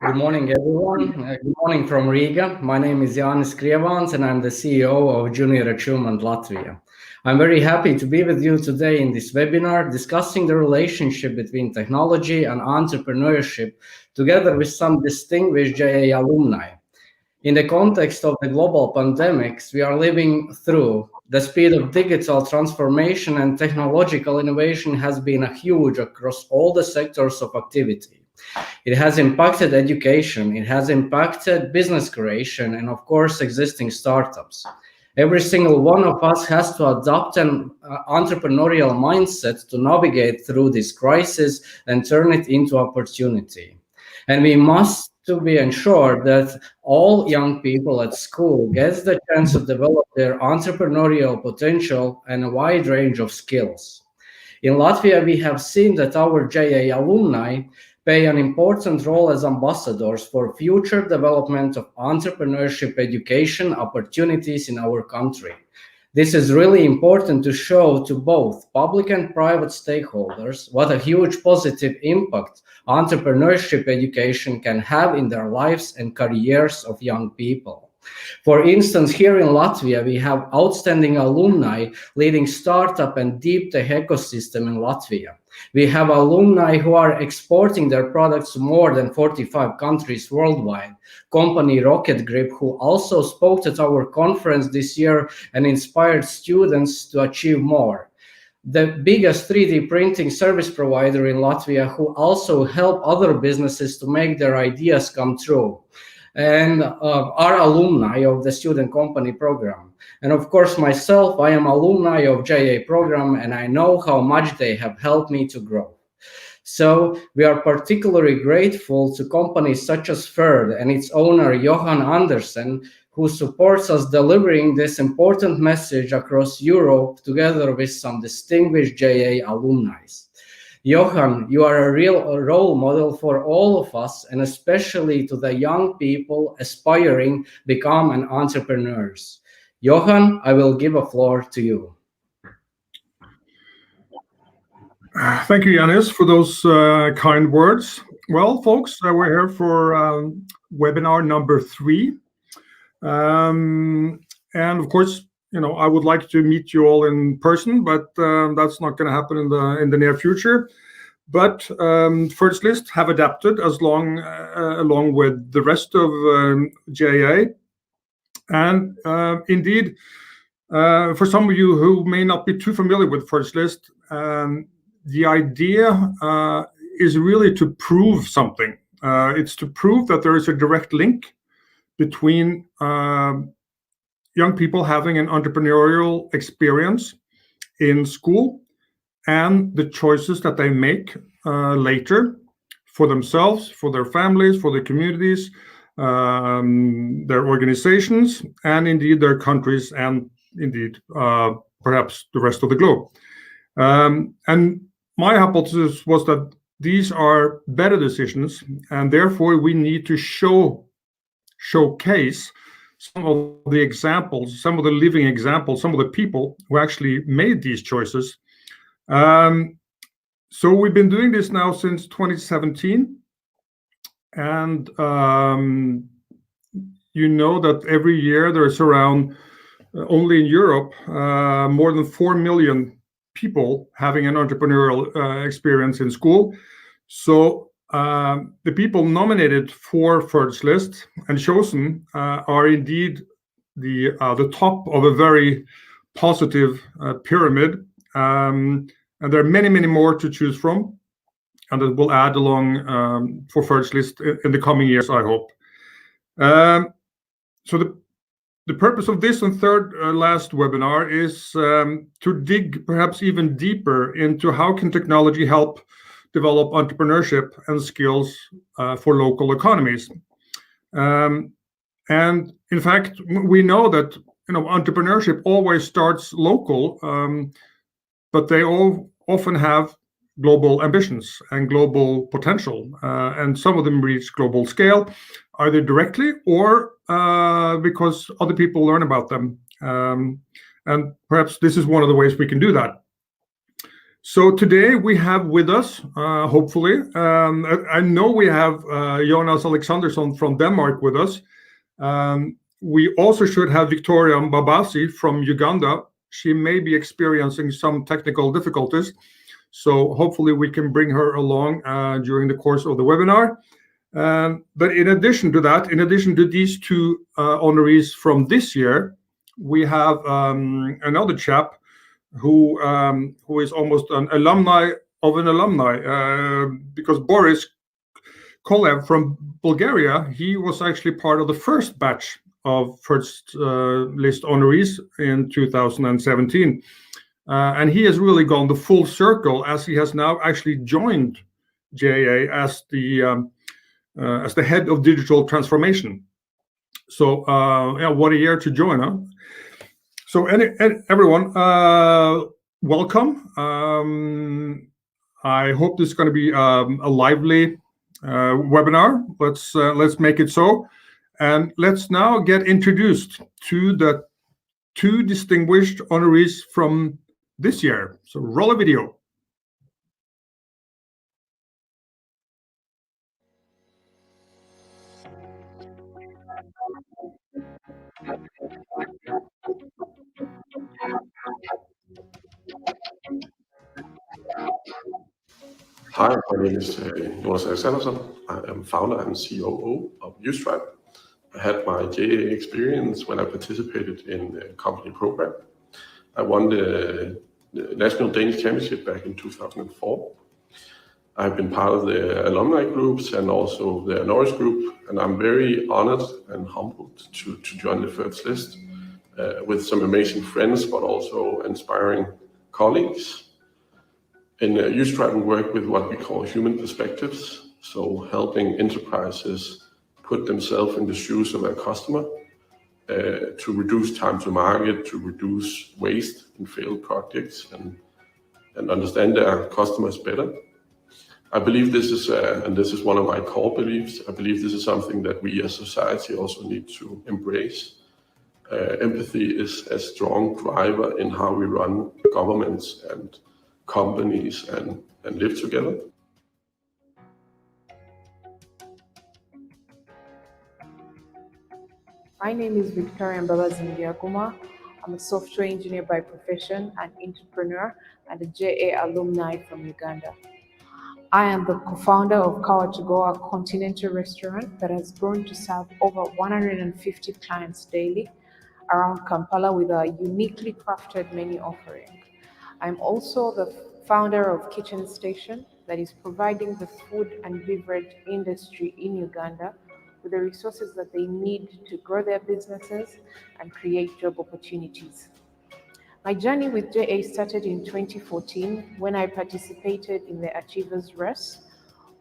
Good morning, everyone. Good morning from Riga. My name is Jānis Krievāns, and I'm the CEO of Junior Achievement Latvia. I'm very happy to be with you today in this webinar discussing the relationship between technology and entrepreneurship, together with some distinguished JA alumni. In the context of the global pandemics we are living through, the speed of digital transformation and technological innovation has been huge across all the sectors of activity. It has impacted education, it has impacted business creation, and of course, existing startups. Every single one of us has to adopt an entrepreneurial mindset to navigate through this crisis and turn it into opportunity. And we must to be ensured that all young people at school gets the chance to develop their entrepreneurial potential and a wide range of skills. In Latvia, we have seen that our JA alumni play an important role as ambassadors for future development of entrepreneurship education opportunities in our country. This is really important to show to both public and private stakeholders what a huge positive impact entrepreneurship education can have in their lives and careers of young people. For instance, here in Latvia, we have outstanding alumni leading startup and deep tech ecosystem in Latvia. We have alumni who are exporting their products to more than 45 countries worldwide. Company Rocket Grip, who also spoke at our conference this year and inspired students to achieve more. The biggest 3D printing service provider in Latvia, who also help other businesses to make their ideas come true. And are alumni of the student company program. And of course, myself, I am alumni of JA program, and I know how much they have helped me to grow. So we are particularly grateful to companies such as FERD and its owner, Johan Andersen, who supports us delivering this important message across Europe together with some distinguished JA alumni. Johan, you are a real role model for all of us, and especially to the young people aspiring to become an entrepreneurs. Johan, I will give a floor to you. Thank you, Jānis, for those kind words. Well, folks, we're here for webinar number 3. And of course, I would like to meet you all in person, but that's not going to happen in the near future. But First List have adapted along with the rest of JA. And indeed, for some of you who may not be too familiar with First List, the idea is really to prove something. It's to prove that there is a direct link between young people having an entrepreneurial experience in school and the choices that they make later for themselves, for their families, for their communities, their organizations, and indeed their countries, and indeed perhaps the rest of the globe. And my hypothesis was that these are better decisions, and therefore we need to showcase some of the examples, some of the living examples, some of the people who actually made these choices. So we've been doing this now since 2017, and you know that every year there's around, only in Europe, more than 4 million people having an entrepreneurial experience in school. So the people nominated for First List and chosen are indeed the top of a very positive pyramid, and there are many, many more to choose from, and that will add along for First List in the coming years, I hope. So the purpose of this and third last webinar is to dig perhaps even deeper into how can technology help develop entrepreneurship and skills for local economies. And in fact, we know that entrepreneurship always starts local, but they all often have global ambitions and global potential, and some of them reach global scale, either directly or because other people learn about them. And perhaps this is one of the ways we can do that. So today we have with us, hopefully, I know we have Jonas Alexandersson from Denmark with us. We also should have Victoria Mbabasi from Uganda. She may be experiencing some technical difficulties, so hopefully we can bring her along during the course of the webinar. But in addition to that, in addition to these two honorees from this year, we have another chap who is almost an alumni of an alumni, because Boris Kolev from Bulgaria, he was actually part of the first batch of first list honorees in 2017. And he has really gone the full circle, as he has now actually joined JA as the head of digital transformation. So yeah, what a year to join, huh? So everyone, welcome. I hope this is going to be a lively webinar. Let's make it so. And let's now get introduced to the two distinguished honorees from this year. So roll a video. Hi, my name is Jonas Alexandersson. I am founder and COO of Youth. I had my JA experience when I participated in the company program. I won the National Danish Championship back in 2004. I've been part of the alumni groups and also the honourees group, and I'm very honored and humbled to join the FERD list with some amazing friends, but also inspiring colleagues. In Youth, we work with what we call human perspectives, so helping enterprises put themselves in the shoes of their customer to reduce time to market, to reduce waste in failed projects, and understand their customers better. I believe this is, and this is one of my core beliefs, I believe this is something that we as society also need to embrace. Empathy is a strong driver in how we run governments and companies and live together. My name is Victoria Mbabasi. I'm a software engineer by profession, an entrepreneur, and a JA alumni from Uganda. I am the co-founder of Kawa To Go, a continental restaurant that has grown to serve over 150 clients daily around Kampala with a uniquely crafted menu offering. I'm also the founder of Kitchen Station, that is providing the food and beverage industry in Uganda with the resources that they need to grow their businesses and create job opportunities. My journey with JA started in 2014 when I participated in the Achievers Race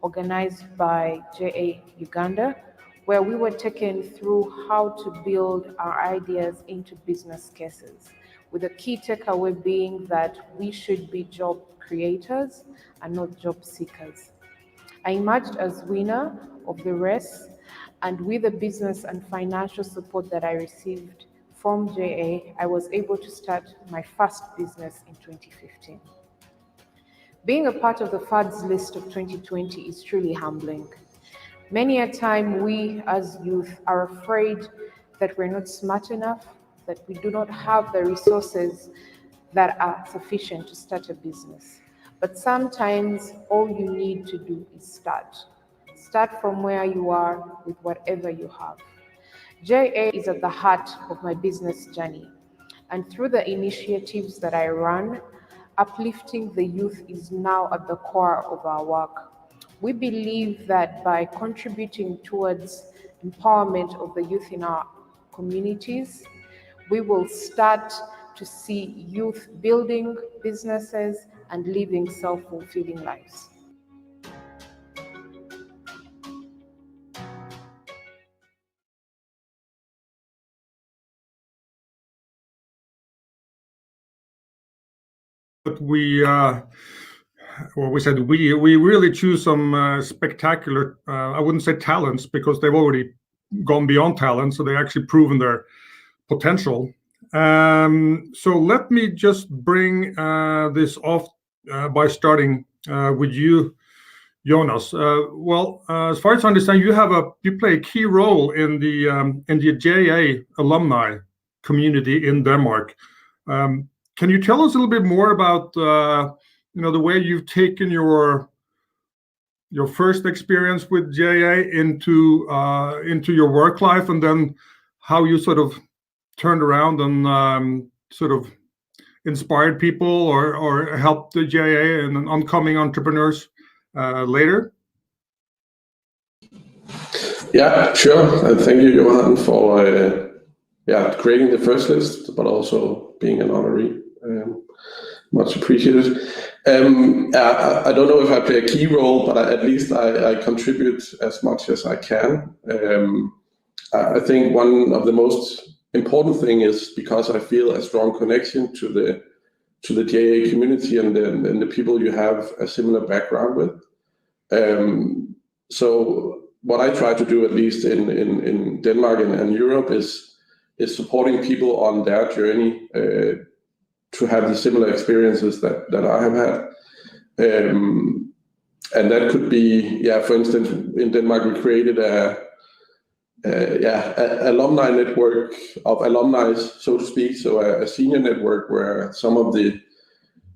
organized by JA Uganda, where we were taken through how to build our ideas into business cases, with the key takeaway being that we should be job creators and not job seekers. I emerged as winner of the race, and with the business and financial support that I received from JA, I was able to start my first business in 2015. Being a part of the FERD's list of 2020 is truly humbling. Many a time we as youth are afraid that we're not smart enough, that we do not have the resources that are sufficient to start a business. But sometimes all you need to do is start. Start from where you are with whatever you have. JA is at the heart of my business journey, and through the initiatives that I run, Uplifting the Youth is now at the core of our work. We believe that by contributing towards empowerment of the youth in our communities, we will start to see youth building businesses and living self-fulfilling lives. But we really choose some spectacular, I wouldn't say talents, because they've already gone beyond talent, so they've actually proven their potential. So let me just bring this off by starting with you, Jonas. As far as I understand, you play a key role in the JA alumni community in Denmark. Can you tell us a little bit more about the way you've taken your first experience with JA into your work life, and then how you sort of turned around and sort of inspired people or helped the JA and oncoming entrepreneurs later? Yeah, sure. Thank you, Johan, for creating the first list, but also being an honoree. Much appreciated. I don't know if I play a key role, but at least I contribute as much as I can. I think one of the most important thing is because I feel a strong connection to the JA community and the people you have a similar background with. So what I try to do, at least in Denmark and Europe, is supporting people on their journey to have the similar experiences that I have had. And that could be, for instance, in Denmark, we created a alumni network of alumni, so to speak. So a senior network where some of the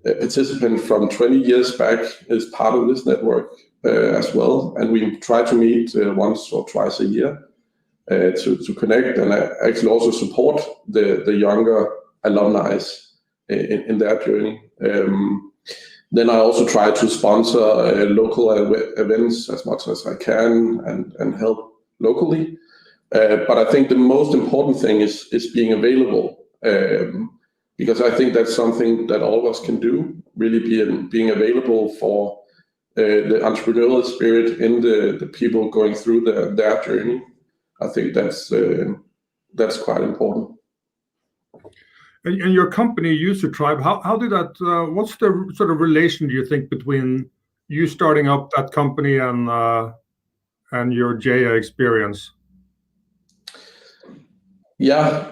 participants from 20 years back is part of this network as well. And we try to meet once or twice a year to connect and actually also support the younger alumni in their journey. Then I also try to sponsor local events as much as I can and help locally. But I think the most important thing is being available, because I think that's something that all of us can do, really being available for the entrepreneurial spirit in the people going through their journey. I think that's quite important. And your company, User Tribe, how did that? What's the sort of relation, do you think, between you starting up that company and your JA experience? Yeah,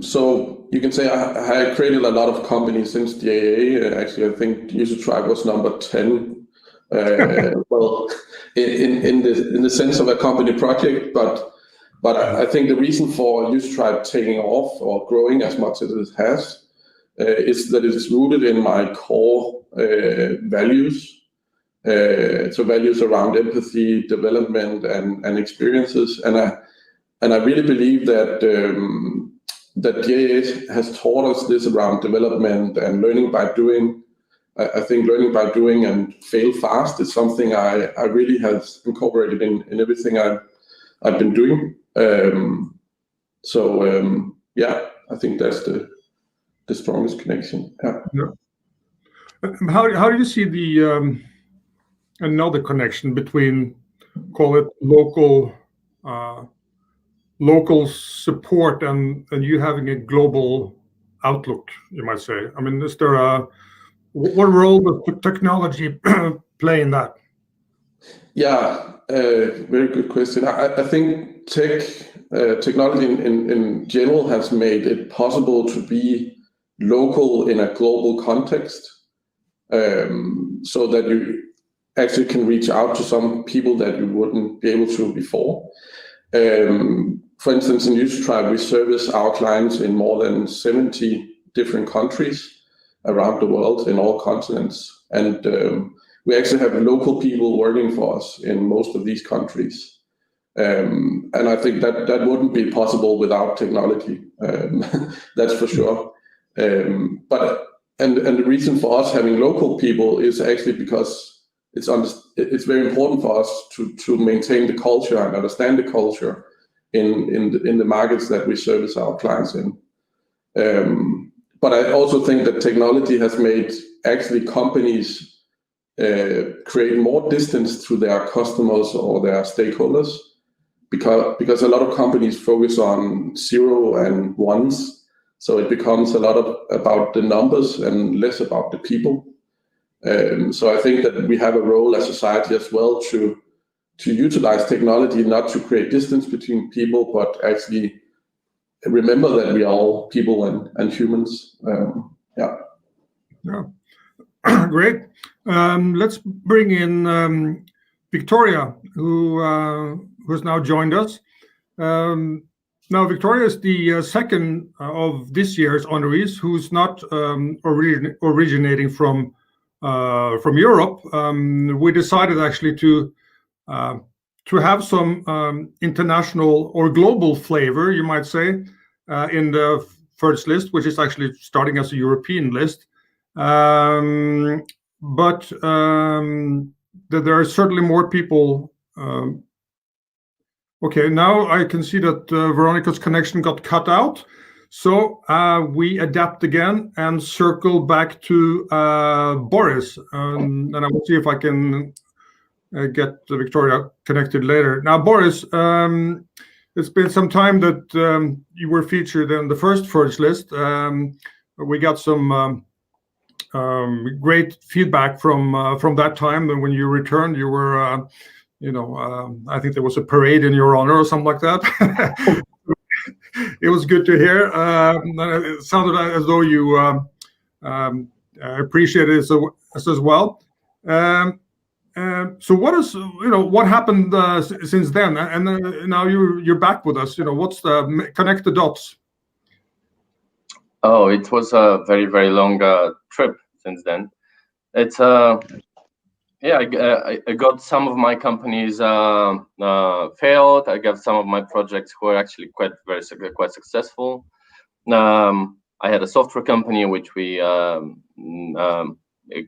so you can say I created a lot of companies since JA. Actually, I think User Tribe was number 10. Well, in the sense of a company project, but I think the reason for User Tribe taking off or growing as much as it has is that it's rooted in my core values. So values around empathy, development, and experiences. And I really believe that JA has taught us this around development and learning by doing. I think learning by doing and fail fast is something I really has incorporated in everything I've been doing. I think that's the strongest connection. Yeah. How do you see the another connection between, call it local support and you having a global outlook, you might say? I mean, is there what role does technology play in that? Yeah, very good question. I think technology in general has made it possible to be local in a global context, so that you actually can reach out to some people that you wouldn't be able to before. For instance, in User Tribe, we service our clients in more than 70 different countries around the world, in all continents. And we actually have local people working for us in most of these countries. And I think that wouldn't be possible without technology. That's for sure. But the reason for us having local people is actually because it's very important for us to maintain the culture and understand the culture in the markets that we service our clients in. But I also think that technology has made actually companies create more distance to their customers or their stakeholders, because a lot of companies focus on zero and ones. So it becomes a lot about the numbers and less about the people. So I think that we have a role as society as well to utilize technology, not to create distance between people, but actually remember that we are all people and humans. Yeah. Great. Let's bring in Victoria, who has now joined us. Now, Victoria is the second of this year's honorees who's not originating from Europe. We decided actually to have some international or global flavor, you might say, in the first list, which is actually starting as a European list. But there are certainly more people. Okay, now I can see that Veronica's connection got cut out. So we adapt again and circle back to Boris. And I will see if I can get Victoria connected later. Now, Boris, it's been some time that you were featured in the first FERD list. We got some great feedback from that time. And when you returned, you were, I think there was a parade in your honor or something like that. It was good to hear. It sounded as though you appreciated it as well. So what happened since then? And now you're back with us. What's the connect the dots? Oh, it was a very, very long trip since then. It's I got some of my companies failed. I got some of my projects who were actually quite successful. I had a software company which we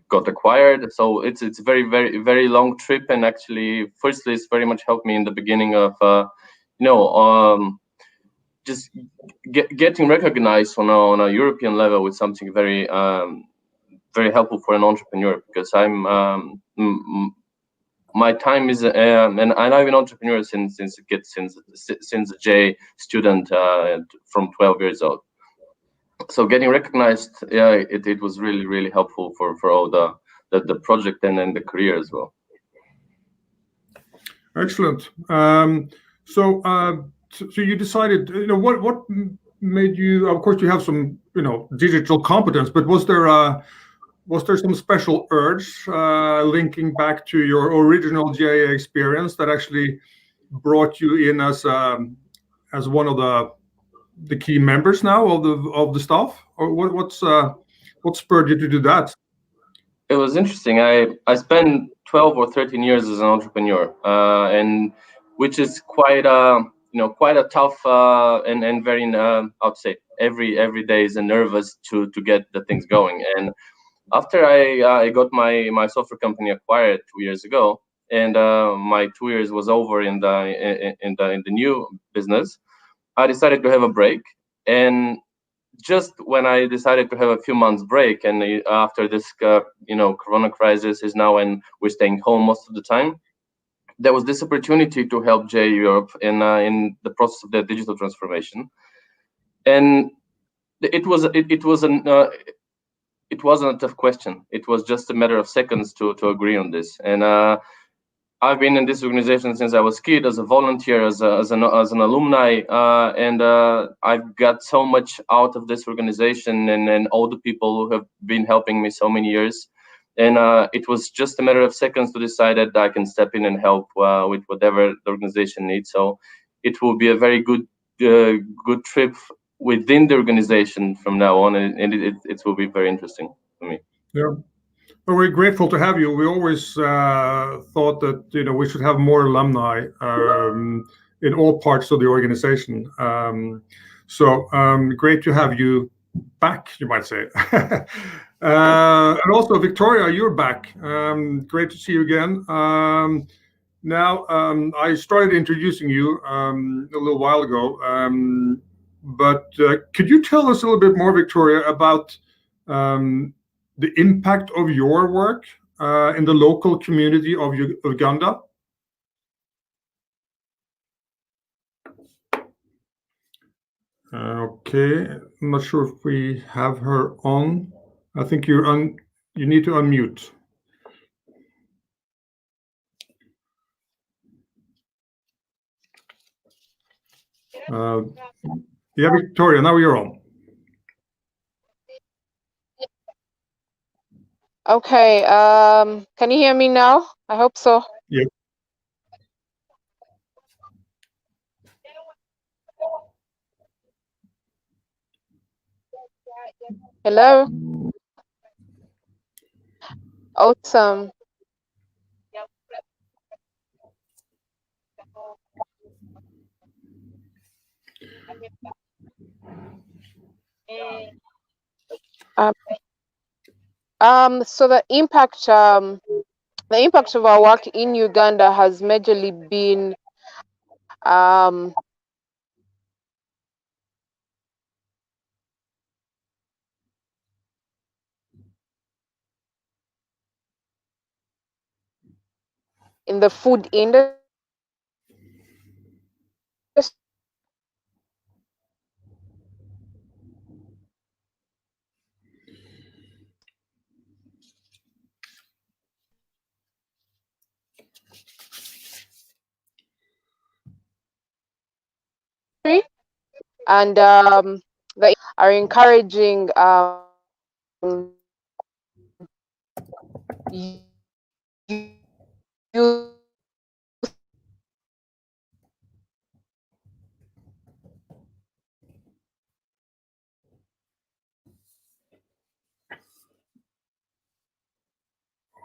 got acquired. So it's a very, very, very long trip. And actually, firstly, it's very much helped me in the beginning of just getting recognized on a European level with something very very helpful for an entrepreneur, because my time is and I'm an entrepreneur since a J student from 12 years old. So getting recognized, it was really, really helpful for all the project and then the career as well. Excellent. So you decided, what made you? Of course, you have some, digital competence, but was there some special urge linking back to your original JA experience that actually brought you in as one of the key members now of the staff, or what spurred you to do that? It was interesting. I spent 12 or 13 years as an entrepreneur, and which is quite a tough and very I'd say every day is nervous to get the things going. And after I got my software company acquired 2 years ago, and my 2 years was over in the new business, I decided to have a break. And just when I decided to have a few months break, and after this Corona crisis is now, and we're staying home most of the time, there was this opportunity to help J Europe in the process of their digital transformation. And it wasn't a tough question. It was just a matter of seconds to agree on this. And I've been in this organization since I was a kid, as a volunteer, as an alumni, and I've got so much out of this organization and all the people who have been helping me so many years. And it was just a matter of seconds to decide that I can step in and help with whatever the organization needs. So it will be a very good trip within the organization from now on, and it will be very interesting for me. Yeah. Well, we're grateful to have you. We always thought that we should have more alumni in all parts of the organization. So great to have you back, you might say. And also, Victoria, you're back. Great to see you again. Now, I started introducing you a little while ago, but could you tell us a little bit more, Victoria, about the impact of your work in the local community of Uganda? Okay, I'm not sure if we have her on. I think you need to unmute. Yeah, Victoria, now you're on. Okay, can you hear me now? I hope so. Yeah. Hello? Awesome. So the impact of our work in Uganda has majorly been in the food industry. And they are encouraging youth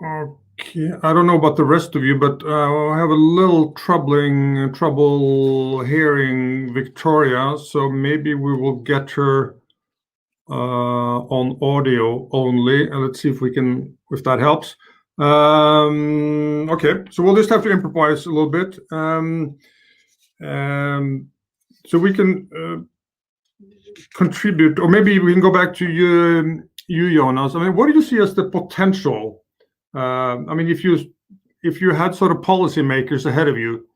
Okay, I don't know about the rest of you, but I have a little trouble hearing Victoria, so maybe we will get her on audio only, and let's see if that helps. Okay, so we'll just have to improvise a little bit. So we can contribute, or maybe we can go back to you, Jonas. I mean, what do you see as the potential? I mean, if you had sort of policymakers ahead of you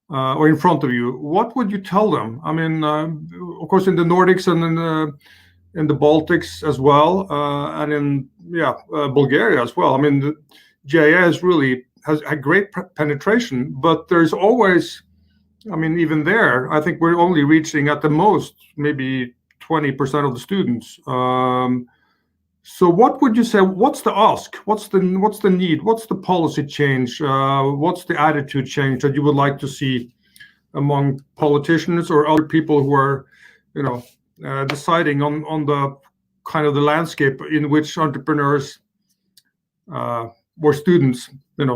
or in front of you, what would you tell them? I mean, of course, in the Nordics and in the Baltics as well, and in Bulgaria as well. I mean, the JA has had great penetration, but there's always, I mean, even there, I think we're only reaching at the most maybe 20% of the students. So what would you say? What's the ask? What's the need? What's the policy change? What's the attitude change that you would like to see among politicians or other people who are, deciding on the kind of the landscape in which entrepreneurs or students,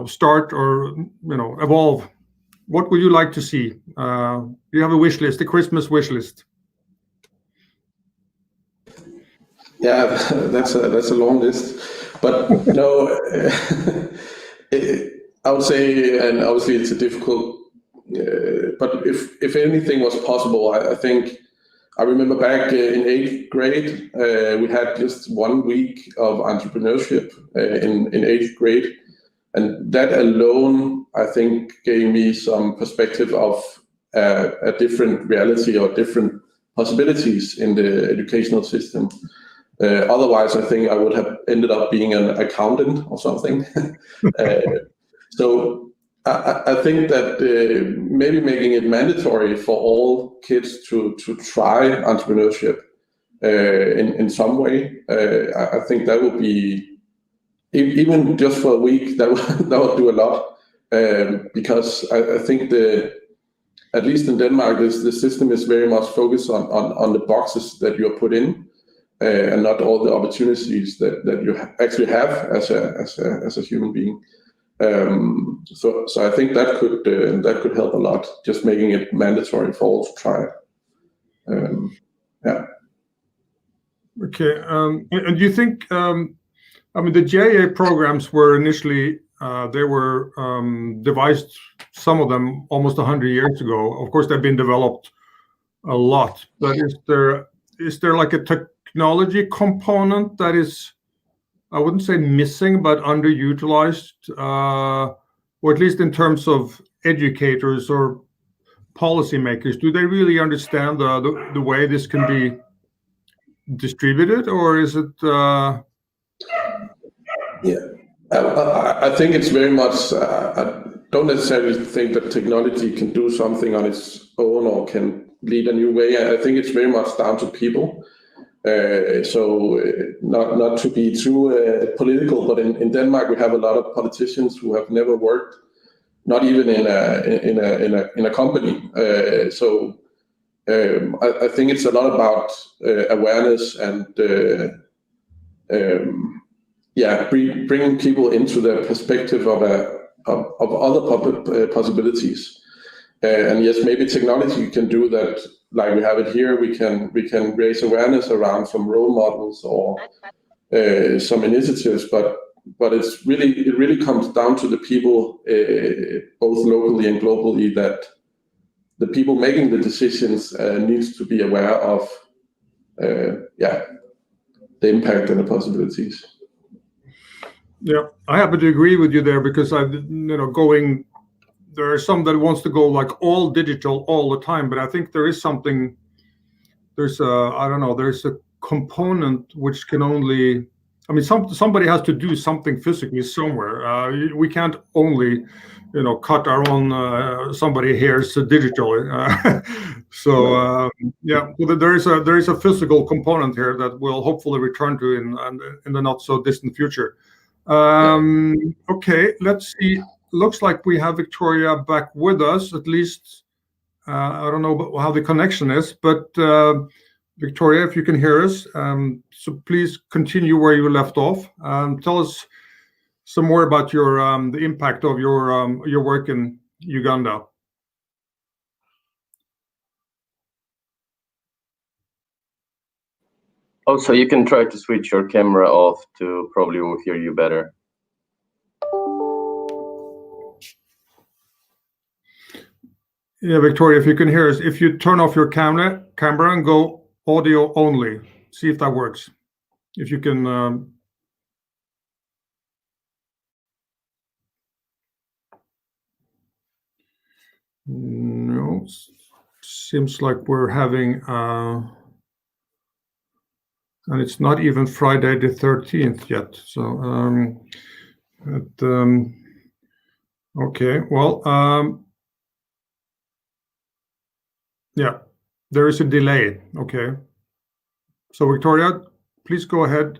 start or evolve? What would you like to see? You have a wish list, a Christmas wish list. Yeah, that's a long list, but no, I would say, and obviously it's a difficult, but if anything was possible, I think I remember back in 8th grade, we had just 1 week of entrepreneurship in 8th grade, and that alone, I think, gave me some perspective of a different reality or different possibilities in the educational system. Otherwise, I think I would have ended up being an accountant or something. So I think that maybe making it mandatory for all kids to try entrepreneurship in some way, I think that would be, even just for a week, that would do a lot. Because I think at least in Denmark, the system is very much focused on the boxes that you are put in. And not all the opportunities that you actually have as a human being. So I think that could help a lot, just making it mandatory for all to try. Yeah. Okay. And do you think? I mean, the JA programs were initially they were devised, some of them almost 100 years ago. Of course, they've been developed a lot. But is there like a technology component that is, I wouldn't say missing, but underutilized, or at least in terms of educators or policymakers? Do they really understand the way this can be distributed, or is it? Yeah, I think it's very much. I don't necessarily think that technology can do something on its own or can lead a new way. I think it's very much down to people. Not to be too political, but in Denmark we have a lot of politicians who have never worked, not even in a company. I think it's a lot about awareness and bringing people into the perspective of other possibilities. And yes, maybe technology can do that. Like we have it here, we can raise awareness around some role models or some initiatives, but it really comes down to the people, both locally and globally, that the people making the decisions needs to be aware of the impact and the possibilities. Yeah, I happen to agree with you there, because there are some that wants to go like all digital all the time, but I think there's a component which can only, somebody has to do something physically somewhere. We can't only, cut our own somebody hairs digitally. There is a physical component here that we'll hopefully return to in the not so distant future. Okay, let's see. Looks like we have Victoria back with us, at least. I don't know how the connection is, but Victoria, if you can hear us, so please continue where you left off. Tell us some more about the impact of your work in Uganda. Oh, so you can try to switch your camera off to probably will hear you better. Yeah, Victoria, if you can hear us, if you turn off your camera and go audio only, see if that works. If you can. No, seems like we're having, and it's not even Friday the 13th yet. So, okay, well, yeah, there is a delay. Okay. So Victoria, please go ahead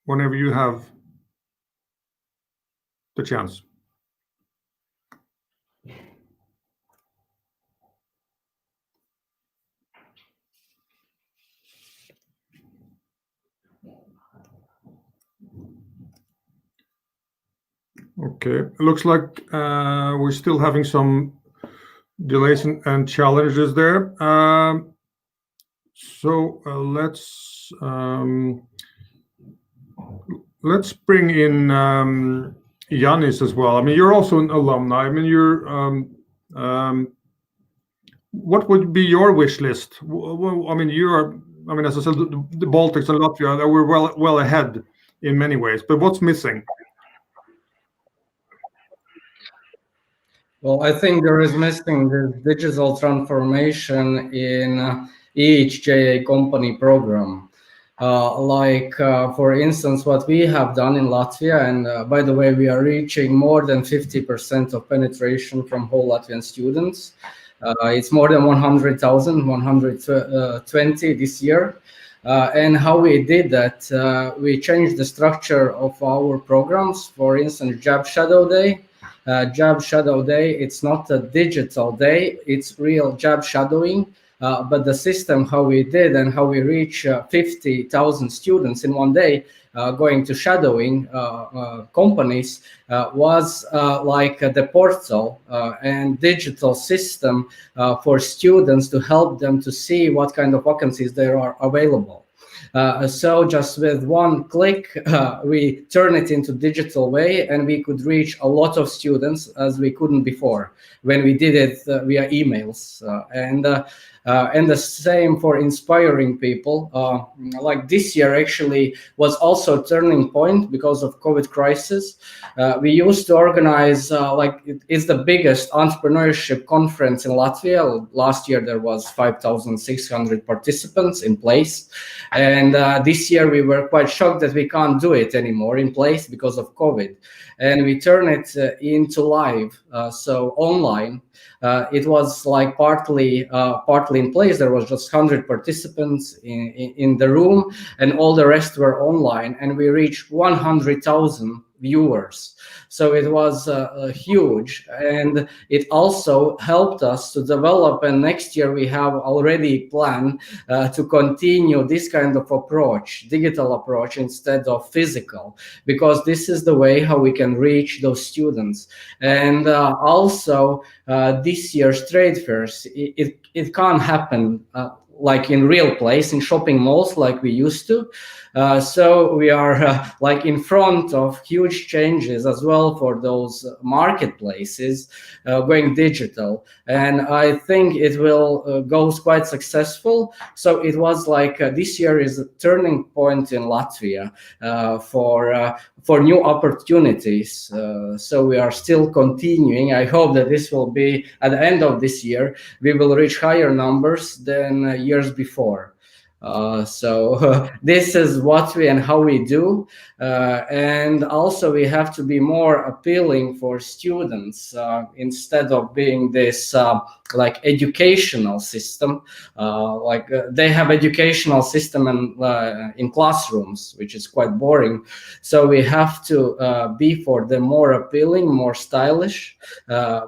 whenever you have the chance. Okay, it looks like we're still having some delays and challenges there. Let's bring in Yannis as well. You're also an alumni. What would be your wish list? You are. As I said, the Baltics and Latvia, they were well ahead in many ways. But what's missing? Well, I think there is missing the digital transformation in each JA company program. For instance, what we have done in Latvia, and by the way, we are reaching more than 50% of penetration from whole Latvian students. It's more than 100,000, 120 this year. And how we did that, we changed the structure of our programs. For instance, Job Shadow Day. Job Shadow Day, it's not a digital day, it's real job shadowing. But the system, how we did and how we reach 50,000 students in one day going to shadowing companies was like the portal and digital system for students to help them to see what kind of vacancies there are available. So just with one click, we turn it into digital way, and we could reach a lot of students as we couldn't before when we did it via emails. And the same for inspiring people. Like this year actually was also a turning point because of COVID crisis. We used to organize it's the biggest entrepreneurship conference in Latvia. Last year there was 5,600 participants in place, and this year we were quite shocked that we can't do it anymore in place because of COVID, and we turn it into live, so online. It was like partly exactly in place. There was just 100 participants in the room, and all the rest were online, and we reached 100,000 viewers. So it was huge, and it also helped us to develop. And next year we have already planned to continue this kind of approach, digital approach instead of physical, because this is the way how we can reach those students. And also this year's trade fairs, it can't happen like in real place in shopping malls like we used to. So we are like in front of huge changes as well for those marketplaces going digital, and I think it will go quite successful. So it was like this year is a turning point in Latvia for new opportunities. So we are still continuing. I hope that this will be at the end of this year, we will reach higher numbers than years before. So this is what we and how we do, and also we have to be more appealing for students instead of being this like educational system. They have educational system in classrooms, which is quite boring. So we have to be for them more appealing, more stylish,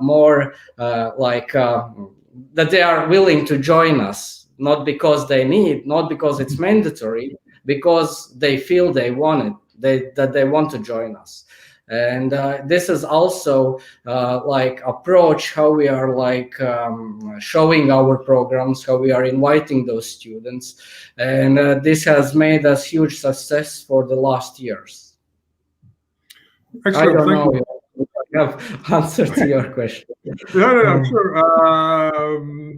more that they are willing to join us. Not because they need, not because it's mandatory, because they feel they want it, that they want to join us. And this is also like approach how we are like showing our programs, how we are inviting those students, and this has made us huge success for the last years. Excellent. I don't know if I have answered to your question. Yeah, sure.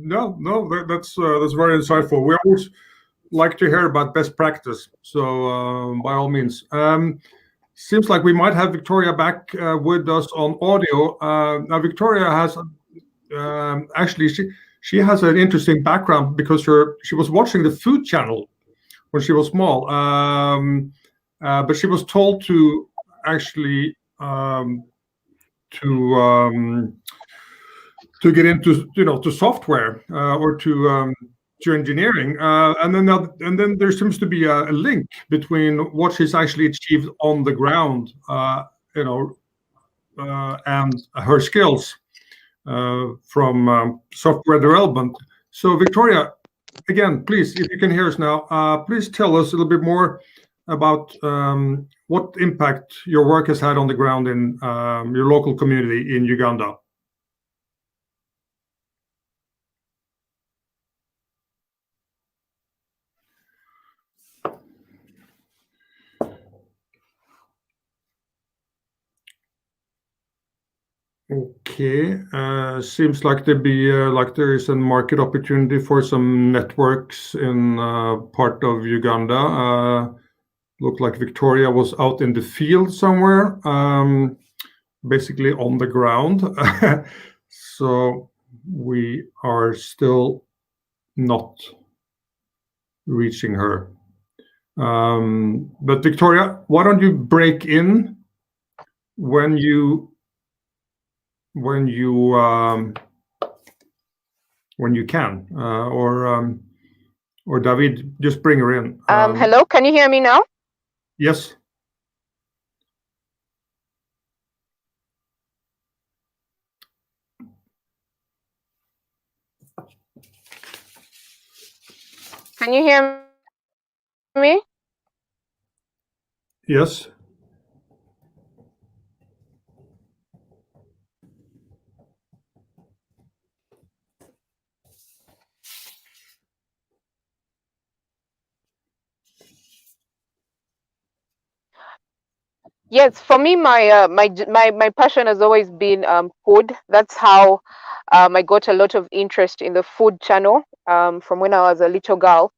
That's very insightful. We always like to hear about best practice. So by all means, seems like we might have Victoria back with us on audio. Now Victoria has actually she has an interesting background because she was watching the Food Channel when she was small, but she was told to actually to get into to software or to engineering, and then there seems to be a link between what she's actually achieved on the ground, and her skills from software development. So Victoria, again, please, if you can hear us now, please tell us a little bit more about what impact your work has had on the ground in your local community in Uganda. Okay, seems like there is a market opportunity for some networks in part of Uganda. Looked like Victoria was out in the field somewhere, basically on the ground. So we are still not reaching her. But Victoria, why don't you break in when you can, or David, just bring her in. Hello, can you hear me now? Yes. Can you hear me? Yes. Yes, for me, my passion has always been food. That's how I got a lot of interest in the food channel from when I was a little girl.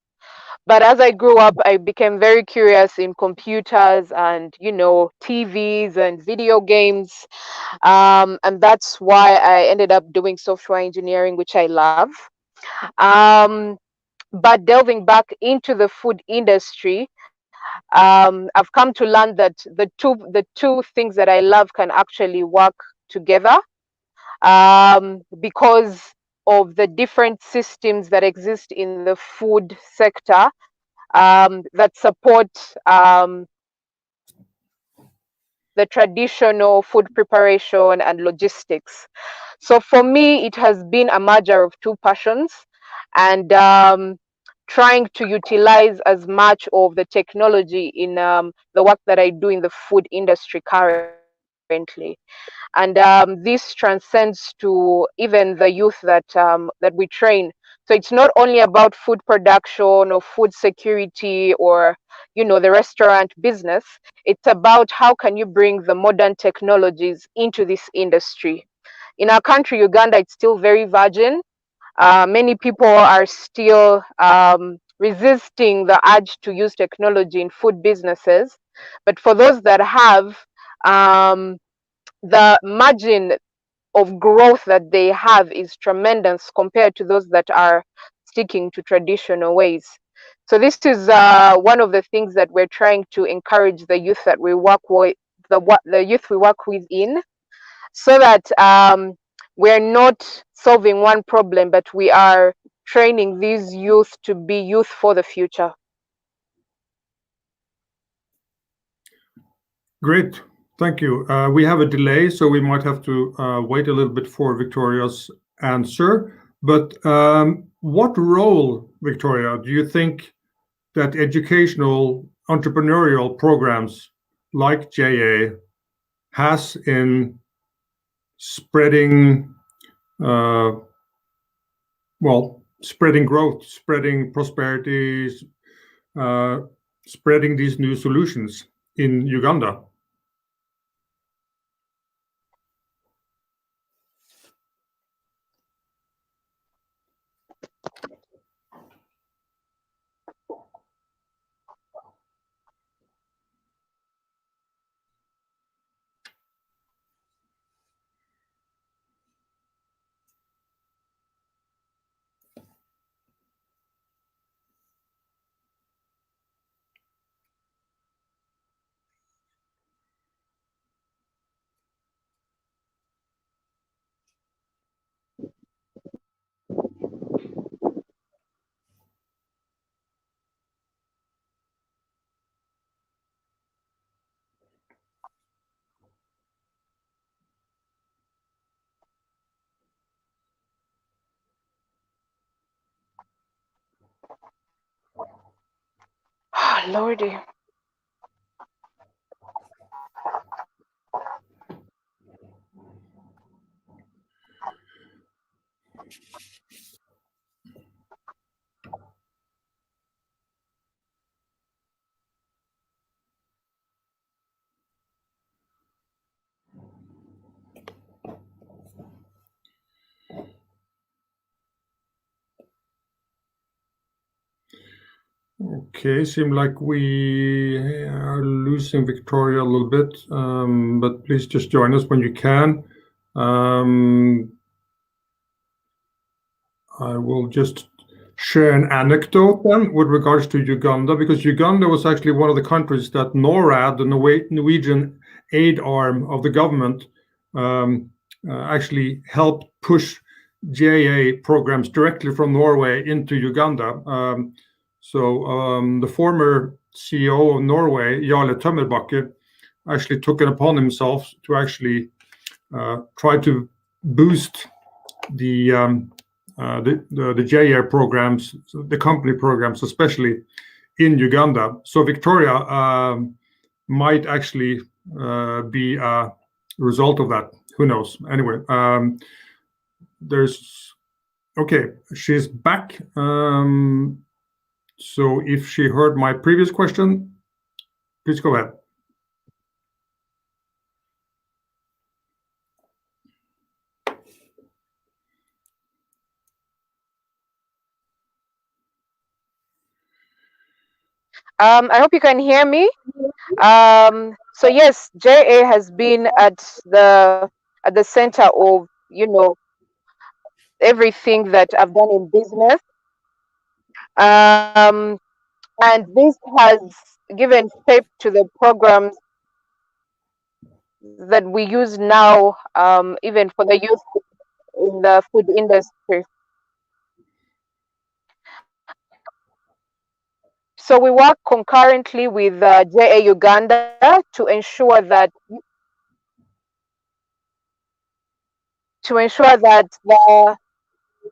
But as I grew up, I became very curious in computers and TVs and video games, and that's why I ended up doing software engineering, which I love. But delving back into the food industry, I've come to learn that the two things that I love can actually work together, because of the different systems that exist in the food sector that support the traditional food preparation and logistics. So for me, it has been a merger of two passions, and trying to utilize as much of the technology in the work that I do in the food industry currently. And this transcends to even the youth that we train. So it's not only about food production or food security or the restaurant business. It's about how can you bring the modern technologies into this industry. In our country, Uganda, it's still very virgin. Many people are still resisting the urge to use technology in food businesses. But for those that have, the margin of growth that they have is tremendous compared to those that are sticking to traditional ways. So this is one of the things that we're trying to encourage the youth that we work with, the youth we work with in, so that we're not solving one problem, but we are training these youth to be youth for the future. Great, thank you. We have a delay, so we might have to wait a little bit for Victoria's answer. But what role, Victoria, do you think that educational entrepreneurial programs like JA has in spreading, spreading growth, spreading prosperity, spreading these new solutions in Uganda? Lordy. Okay, seem like we are losing Victoria a little bit, but please just join us when you can. I will just share an anecdote then with regards to Uganda, because Uganda was actually one of the countries that NORAD, the Norwegian aid arm of the government, actually helped push JA programs directly from Norway into Uganda. The former CEO of Norway, Jarle Tømmerbakke, actually took it upon himself to actually try to boost the JR programs, the company programs, especially in Uganda. So Victoria might actually be a result of that. Who knows? Anyway, okay, she's back. So if she heard my previous question, please go ahead. I hope you can hear me. So yes, JA has been at the center of everything that I've done in business, and this has given shape to the programs that we use now, even for the youth in the food industry. So we work concurrently with JA Uganda to ensure that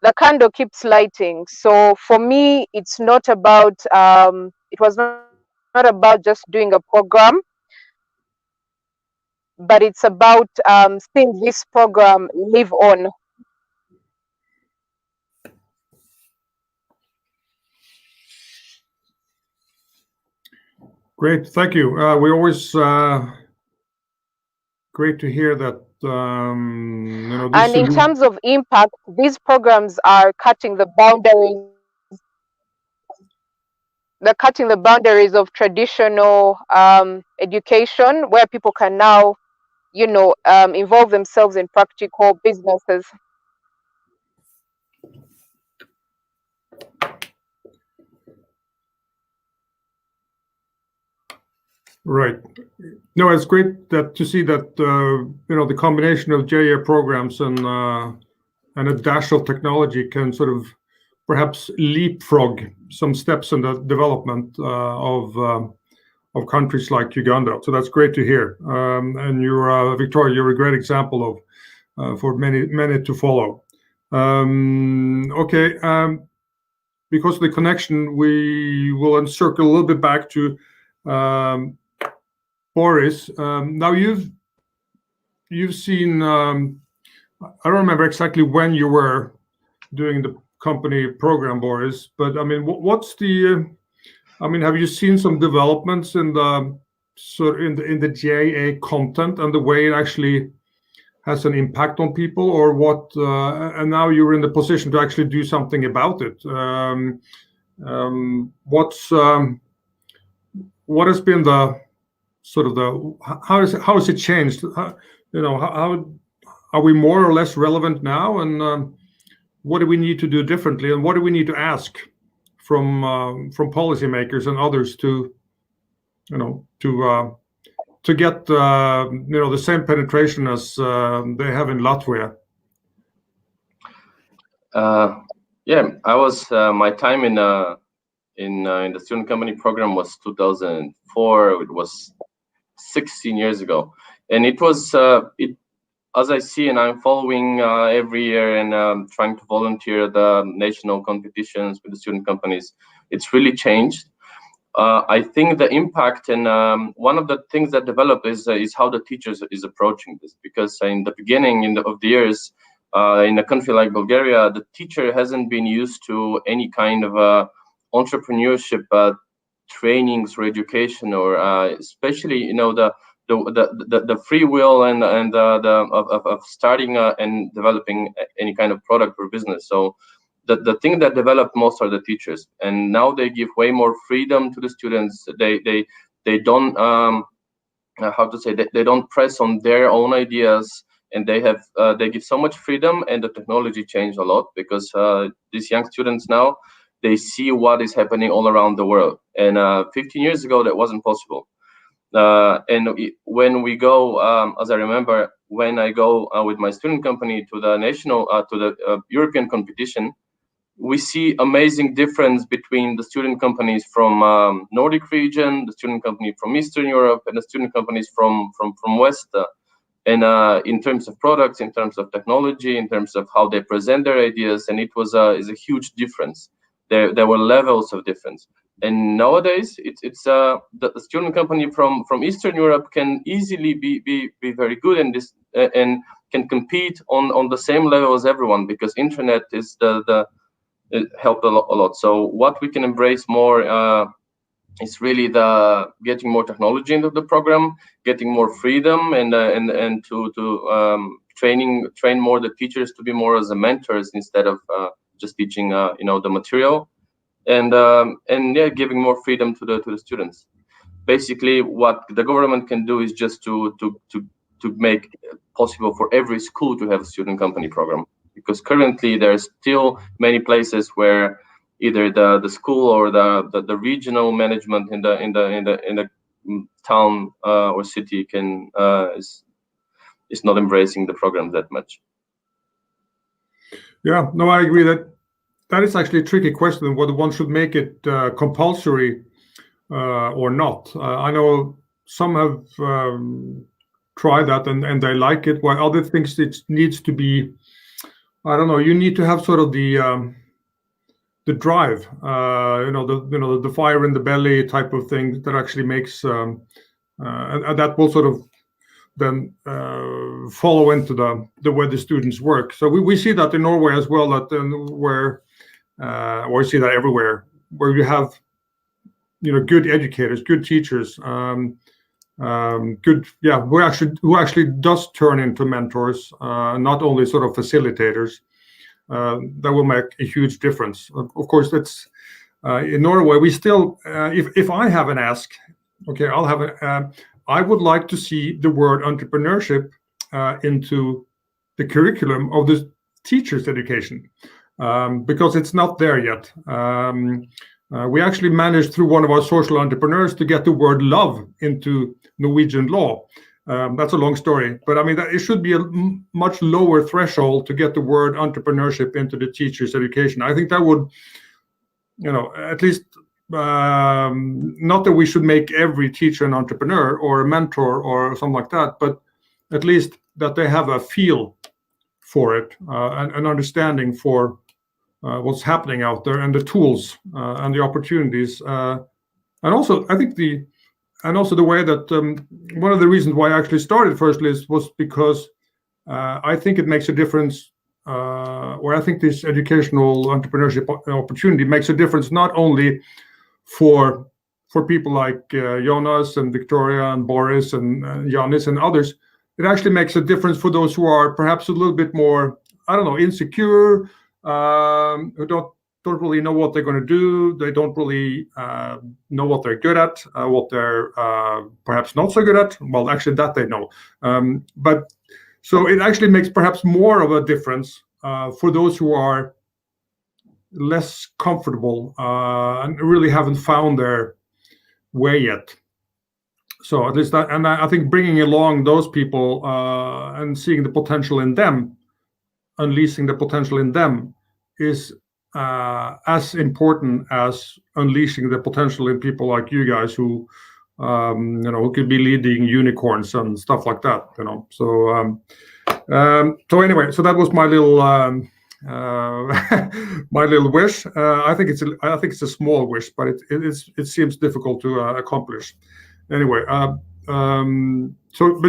the candle keeps lighting. So for me, it's not about it was not about just doing a program, but it's about seeing this program live on. Great, thank you. We always great to hear that. And in terms of impact, these programs are cutting the boundaries. They're cutting the boundaries of traditional education, where people can now, involve themselves in practical businesses. Right. No, it's great to see that the combination of JA programs and a dash of technology can sort of perhaps leapfrog some steps in the development of countries like Uganda. So that's great to hear. And you're Victoria, you're a great example of for many to follow. Okay. Because of the connection, we will encircle a little bit back to Boris. Now you've seen. I don't remember exactly when you were doing the company program, Boris, but I mean, what's the? I mean, have you seen some developments in the in the JA content and the way it actually has an impact on people, or what? And now you're in the position to actually do something about it. What has been the sort of how has it changed? How are we more or less relevant now, and what do we need to do differently, and what do we need to ask from policymakers and others to get the same penetration as they have in Latvia? Yeah, I was my time in the student company program was 2004. It was 16 years ago, and it was as I see, and I'm following every year and trying to volunteer the national competitions with the student companies. It's really changed. I think the impact and one of the things that developed is how the teachers is approaching this, because in the beginning of the years in a country like Bulgaria, the teacher hasn't been used to any kind of entrepreneurship trainings or education, or especially the free will and of starting and developing any kind of product or business. So the thing that developed most are the teachers, and now they give way more freedom to the students. They don't they don't press on their own ideas, and they give so much freedom, and the technology changed a lot, because these young students now, they see what is happening all around the world, and 15 years ago that wasn't possible. And when we go, as I remember, when I go with my student company to the national to the European competition, we see amazing difference between the student companies from Nordic region, the student company from Eastern Europe, and the student companies from West. And in terms of products, in terms of technology, in terms of how they present their ideas, and it was is a huge difference. There were levels of difference. And nowadays, it's the student company from Eastern Europe can easily be very good in this and can compete on the same level as everyone, because internet is it helped a lot. So what we can embrace more is really the getting more technology into the program, getting more freedom, and to train more the teachers to be more as the mentors instead of just teaching the material, and yeah, giving more freedom to the students. Basically, what the government can do is just to make it possible for every school to have a student company program, because currently there's still many places where either the school or the regional management in the town or city can is not embracing the program that much. Yeah, no, I agree that is actually a tricky question, whether one should make it compulsory or not. I know some have tried that and they like it, while other things it needs to be, I don't know, you need to have sort of the drive, the fire in the belly type of thing that actually makes, and that will sort of then follow into the way the students work. So we see that in Norway as well, that where we see that everywhere, where you have good educators, good teachers, who actually does turn into mentors, not only sort of facilitators. That will make a huge difference. Of course, that's in Norway. We still, if I have an ask, okay, I'll have I would like to see the word entrepreneurship into the curriculum of the teacher's education, because it's not there yet. We actually managed through one of our social entrepreneurs to get the word love into Norwegian law. That's a long story, but I mean, it should be a much lower threshold to get the word entrepreneurship into the teacher's education. I think that would, at least, not that we should make every teacher an entrepreneur or a mentor or something like that, but at least that they have a feel for it, and an understanding for what's happening out there, and the tools and the opportunities, and also I think the way that one of the reasons why I actually started First List was because I think it makes a difference, or I think this educational entrepreneurship opportunity makes a difference not only for people like Jonas and Victoria and Boris and Janis and others. It actually makes a difference for those who are perhaps a little bit more, I don't know, insecure, who don't really know what they're going to do. They don't really know what they're good at, what they're perhaps not so good at. Well, actually, that they know. But so it actually makes perhaps more of a difference for those who are less comfortable and really haven't found their way yet. So at least that, and I think bringing along those people and seeing the potential in them, unleashing the potential in them, is as important as unleashing the potential in people like you guys who who could be leading unicorns and stuff like that. So anyway, so that was my little my little wish. I think it's a small wish, but it seems difficult to accomplish. Anyway, but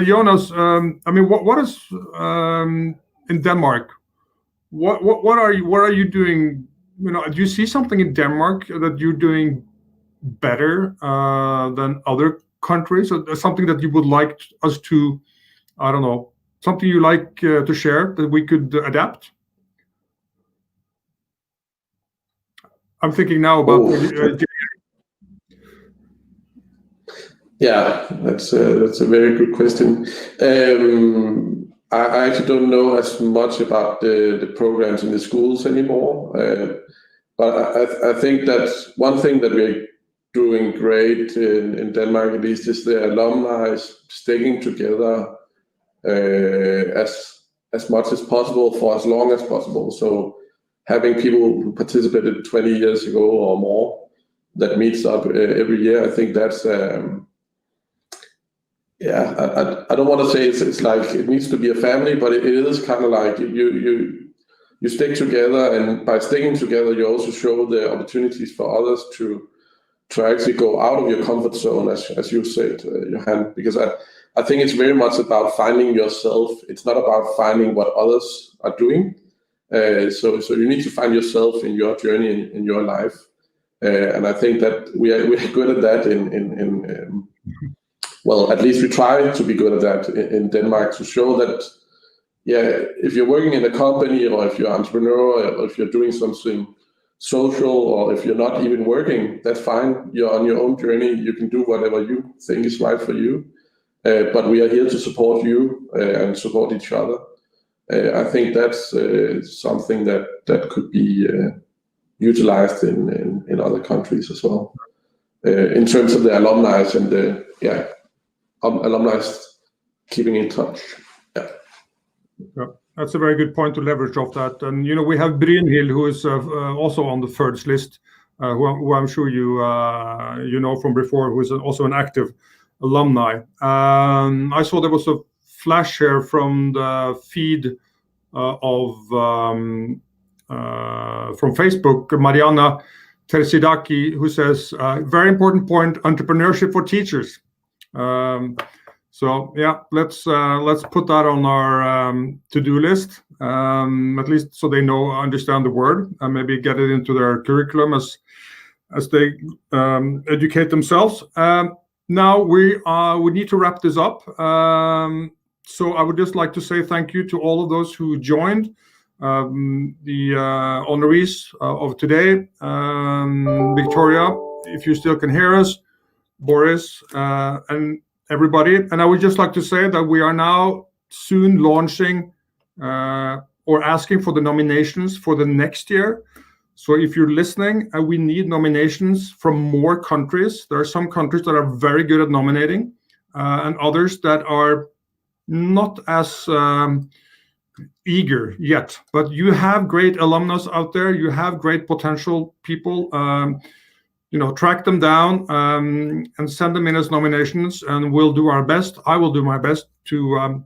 Jonas, I mean, what is in Denmark? What are you doing? Do you see something in Denmark that you're doing better than other countries, or something that you would like us to, I don't know, something you like to share that we could adapt? I'm thinking now about. Yeah, that's a very good question. I actually don't know as much about the programs in the schools anymore, but I think that one thing that we're doing great in Denmark, at least, is the alumni sticking together as much as possible for as long as possible. So having people who participated 20 years ago or more that meets up every year, I think that's I don't want to say it's like it needs to be a family, but it is kind of like you stick together, and by sticking together, you also show the opportunities for others to actually go out of your comfort zone, as you said, Johan. Because I think it's very much about finding yourself. It's not about finding what others are doing. So you need to find yourself in your journey in your life, and I think that we're good at that in well, at least we try to be good at that in Denmark, to show that, if you're working in a company, or if you're an entrepreneur, or if you're doing something social, or if you're not even working, that's fine. You're on your own journey. You can do whatever you think is right for you. But we are here to support you and support each other. I think that's something that could be utilized in other countries as well. In terms of the alumni and the alumni keeping in touch. Yeah, that's a very good point to leverage off that. And we have Brynhild, who is also on the FERD's list, who I'm sure you know from before, who is also an active alumni. I saw there was a flash here from the feed from Facebook, Mariana Tersidaki, who says, very important point, entrepreneurship for teachers. So yeah, let's put that on our to-do list, at least so they understand the word, and maybe get it into their curriculum as they educate themselves. Now we need to wrap this up. So I would just like to say thank you to all of those who joined, the honorees of today, Victoria, if you still can hear us, Boris, and everybody. And I would just like to say that we are now soon launching or asking for the nominations for the next year. So if you're listening, we need nominations from more countries. There are some countries that are very good at nominating, and others that are not as eager yet. But you have great alumnus out there. You have great potential people. Track them down and send them in as nominations, and we'll do our best. I will do my best to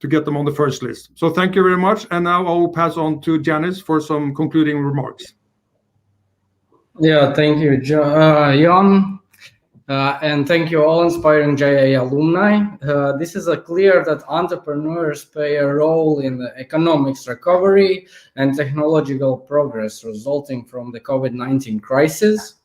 get them on the first list. So thank you very much. And now I will pass on to Janice for some concluding remarks. Yeah, thank you, Jan. And thank you all inspiring JA alumni. This is clear that entrepreneurs play a role in the economics recovery and technological progress resulting from the COVID-19 crisis.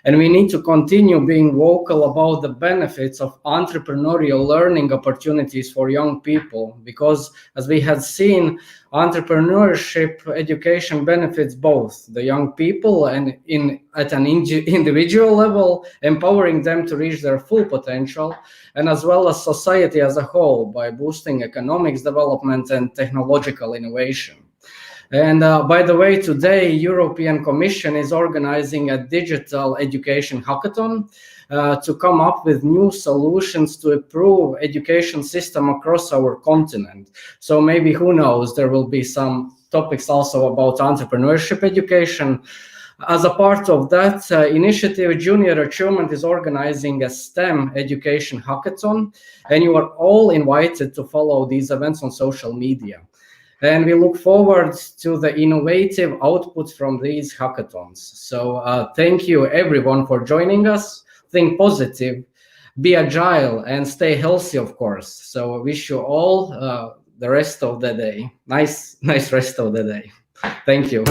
And we need to continue being vocal about the benefits of entrepreneurial learning opportunities for young people, because as we had seen, entrepreneurship education benefits both the young people and at an individual level, empowering them to reach their full potential, and as well as society as a whole by boosting economics development and technological innovation. And by the way, today, European Commission is organizing a digital education hackathon to come up with new solutions to improve education system across our continent. So maybe, who knows, there will be some topics also about entrepreneurship education. As a part of that initiative, Junior Achievement is organizing a STEM education hackathon, and you are all invited to follow these events on social media. And we look forward to the innovative outputs from these hackathons. So thank you everyone for joining us. Think positive, be agile, and stay healthy, of course. So wish you all the rest of the day. Nice rest of the day. Thank you.